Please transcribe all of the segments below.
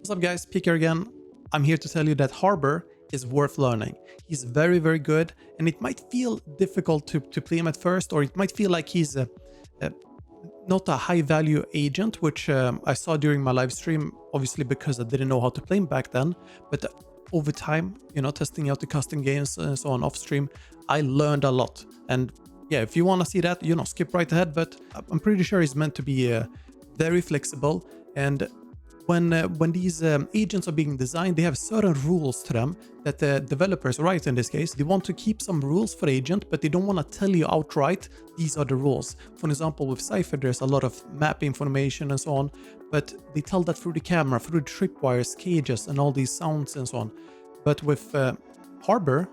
What's up guys, Peek here again. I'm here to tell you that Harbor is worth learning. He's very, very good, and it might feel difficult to play him at first, or it might feel like he's not a high value agent, which I saw during my live stream, obviously because I didn't know how to play him back then. But over time, you know, testing out the custom games and so on off stream, I learned a lot. And yeah, if you want to see that, you know, skip right ahead, but I'm pretty sure he's meant to be very flexible. And when these agents are being designed, they have certain rules to them that the developers write in this case. They want to keep some rules for the agent, but they don't want to tell you outright, these are the rules. For example, with Cypher, there's a lot of map information and so on, but they tell that through the camera, through the tripwires, cages, and all these sounds and so on. But with Harbor,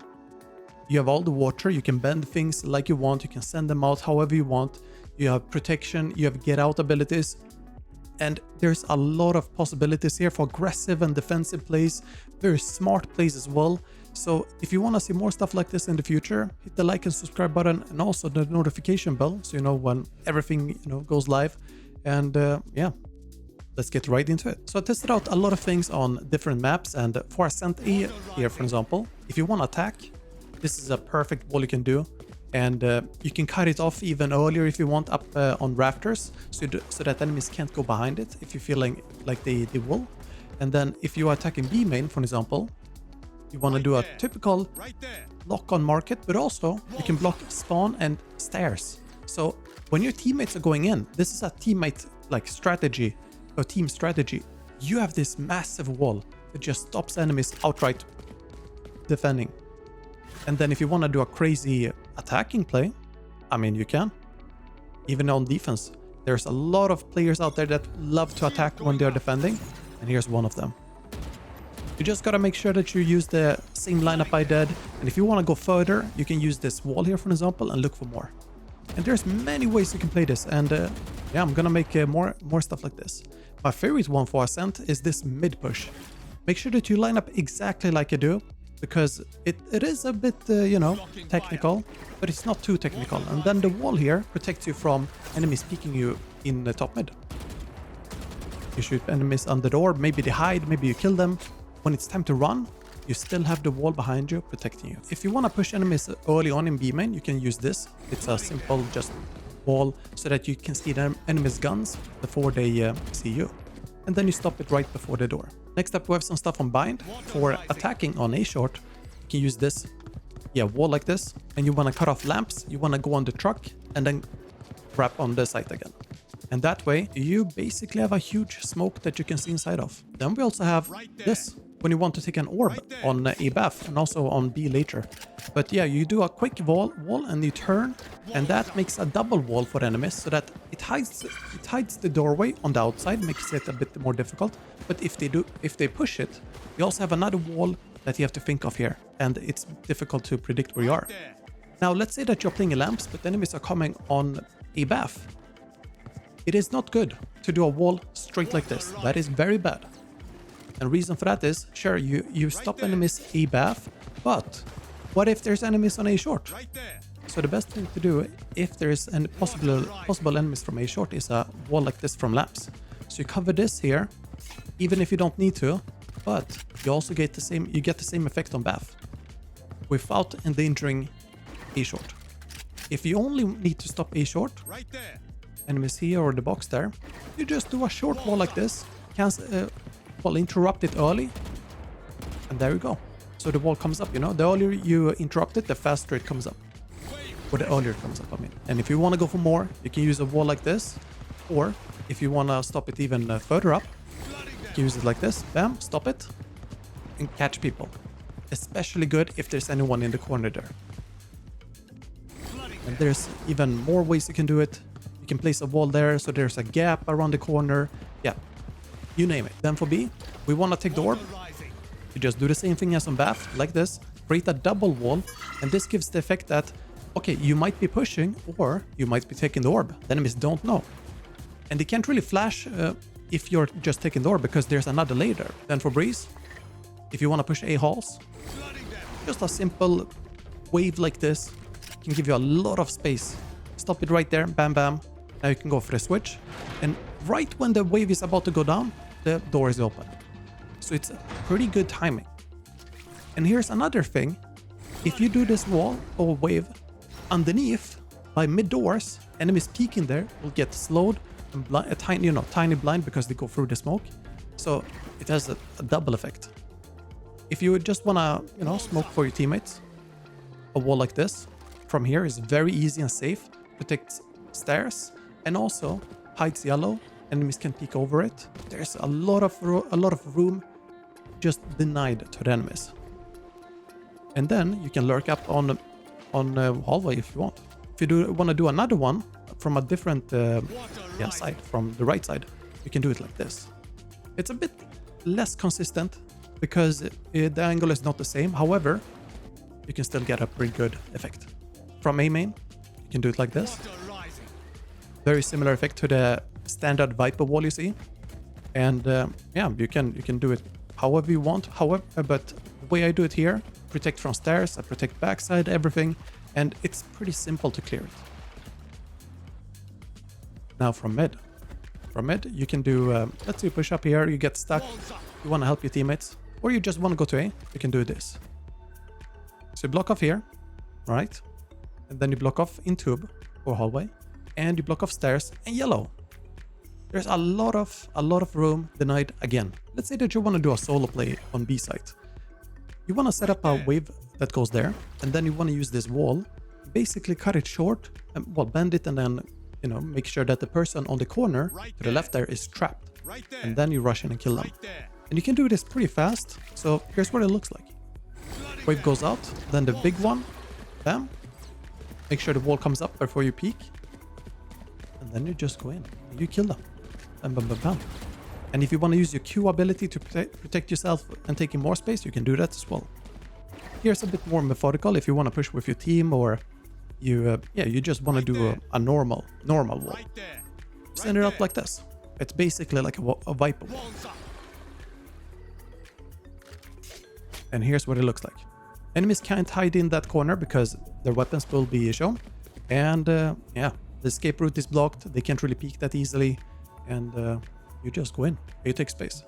you have all the water, you can bend things like you want, you can send them out however you want, you have protection, you have get out abilities. And there's a lot of possibilities here for aggressive and defensive plays, very smart plays as well. So if you want to see more stuff like this in the future, hit the like and subscribe button, and also the notification bell so you know when everything goes live. And yeah, let's get right into it. So I tested out a lot of things on different maps, and for Ascent A here, for example, if you want to attack, this is a perfect wall you can do. And you can cut it off even earlier if you want, up on rafters, so that enemies can't go behind it if you're feeling like they will. And then if you are attacking B main, for example, you want to do a typical lock on market, but also you can block spawn and stairs. So when your teammates are going in, this is a teammate like strategy, or team strategy. You have this massive wall that just stops enemies outright defending. And then if you want to do a crazy attacking play, I mean, you can. Even on defense, there's a lot of players out there that love to attack when they're defending, and here's one of them. You just gotta make sure that you use the same lineup I did, and if you want to go further, you can use this wall here, for example, and look for more. And there's many ways you can play this, and yeah, I'm gonna make more stuff like this. My favorite one for Ascent is this mid push. Make sure that you line up exactly like I do, because it is a bit, you know, technical, but it's not too technical. And then the wall here protects you from enemies peeking you in the top mid. You shoot enemies under the orb, maybe they hide, maybe you kill them. When it's time to run, you still have the wall behind you protecting you. If you want to push enemies early on in B main, you can use this. It's a simple just wall so that you can see the enemies' guns before they see you. And then you stop it right before the door. Next up, we have some stuff on bind. For attacking on A short, you can use this, yeah, wall like this. And you want to cut off lamps, you want to go on the truck, and then wrap on the site again. And that way, you basically have a huge smoke that you can see inside of. Then we also have this, when you want to take an orb on A bath, and also on B later. But yeah, you do a quick wall and you turn, and that makes a double wall for enemies, so that it hides the doorway on the outside, makes it a bit more difficult. But if they push it, you also have another wall that you have to think of here, and it's difficult to predict where you are. Now let's say that you're playing lamps, but enemies are coming on A bath. It is not good to do a wall straight like this. That is very bad. And reason for that is, sure, you stop enemies A bath, but what if there's enemies on A short? So the best thing to do, if there's any possible enemies from A short, is a wall like this from lamps. So you cover this here, even if you don't need to, but you also get the same effect on bath without endangering A short. If you only need to stop A short, enemies here or the box there, you just do a short wall like this, interrupt it early, and there you go. So the wall comes up, you know, the earlier you interrupt it, the faster it comes up. Or the earlier it comes up, I mean. And if you want to go for more, you can use a wall like this, or if you want to stop it even further up, you can use it like this, bam, stop it, and catch people. Especially good if there's anyone in the corner there. And there's even more ways you can do it. You can place a wall there, so there's a gap around the corner. Yeah, you name it. Then for B, we want to take the orb. You just do the same thing as on bath, like this. Create a double wall, and this gives the effect that, okay, you might be pushing, or you might be taking the orb. The enemies don't know. And they can't really flash if you're just taking the orb, because there's another layer there. Then for breeze, if you want to push A halls, just a simple wave like this can give you a lot of space. Stop it right there, bam, bam. Now you can go for the switch, and right when the wave is about to go down, the door is open. So it's pretty good timing. And here's another thing. If you do this wall or wave underneath by mid doors, enemies peeking there will get slowed and tiny blind because they go through the smoke. So it has a double effect. If you just wanna, smoke for your teammates, a wall like this from here is very easy and safe, protects stairs, and also hides yellow. Enemies can peek over it. There's a lot of room just denied to the enemies. And then you can lurk up on hallway if you want. If you want to do another one from a different side, from the right side, you can do it like this. It's a bit less consistent because the angle is not the same. However, you can still get a pretty good effect. From A main, you can do it like this. Very similar effect to the standard Viper wall you see. And you can do it however you want. But the way I do it here, protect from stairs, I protect backside, everything, and it's pretty simple to clear it. Now from mid, you can do, let's say push up here, you get stuck, you want to help your teammates, or you just want to go to A, you can do this. So you block off here, right? And then you block off in tube or hallway, and you block off stairs and yellow. There's a lot of room denied again. Let's say that you want to do a solo play on B site. You want to set up a wave that goes there, and then you want to use this wall, basically cut it short, and bend it, and then make sure that the person on the corner to the left there is trapped, and then you rush in and kill them. And you can do this pretty fast. So here's what it looks like. Wave goes out, then the big one, bam. Make sure the wall comes up before you peek, and then you just go in and you kill them. And bam, bam, bam. And if you want to use your Q ability to protect yourself and taking more space, you can do that as well. Here's a bit more methodical if you want to push with your team, or you just want to do a normal wall. Send it up like this. It's basically like a Viper wall. And here's what it looks like. Enemies can't hide in that corner because their weapons will be shown. And the escape route is blocked. They can't really peek that easily. And you just go in. You take space.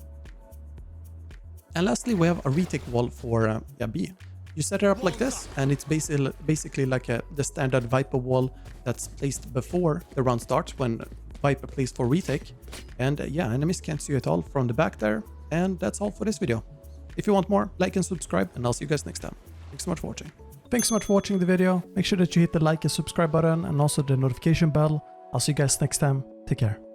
And lastly, we have a retake wall for B. You set it up like this, and it's basically like the standard Viper wall that's placed before the round starts when Viper plays for retake. And enemies can't see it all from the back there. And that's all for this video. If you want more, like and subscribe, and I'll see you guys next time. Thanks so much for watching. Thanks so much for watching the video. Make sure that you hit the like and subscribe button and also the notification bell. I'll see you guys next time. Take care.